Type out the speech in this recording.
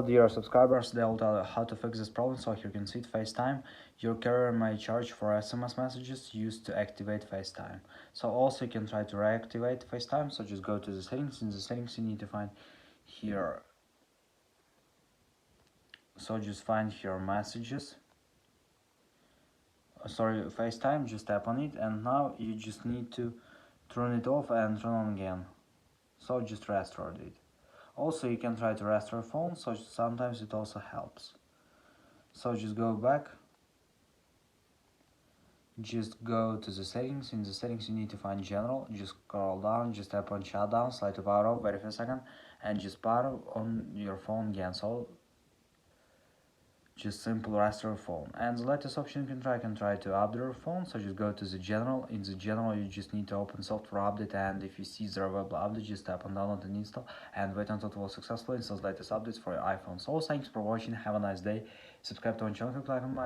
dear subscribers, they'll tell you how to fix this problem. So here you can see it, FaceTime. Your carrier may charge for SMS messages used to activate FaceTime. So also you can try to reactivate FaceTime. So just go to the settings. In the settings you need to find here. So just find here messages. Sorry, FaceTime, just tap on it, and now you just need to turn it off and turn on again. So just restore it. Also you can try to restore phone, so sometimes it also helps. So just go back, just go to the settings. In the settings you need to find general, just scroll down, just tap on shutdown, slide to power off, wait for a second, and just power on your phone again. So just simple restore phone. And the latest option you can try to update your phone. So just go to the general. In the general you just need to open software update, and if you see the available update, just tap on download and install and wait until it will successfully install latest updates for your iPhone. So thanks for watching, have a nice day, subscribe to our channel, click on my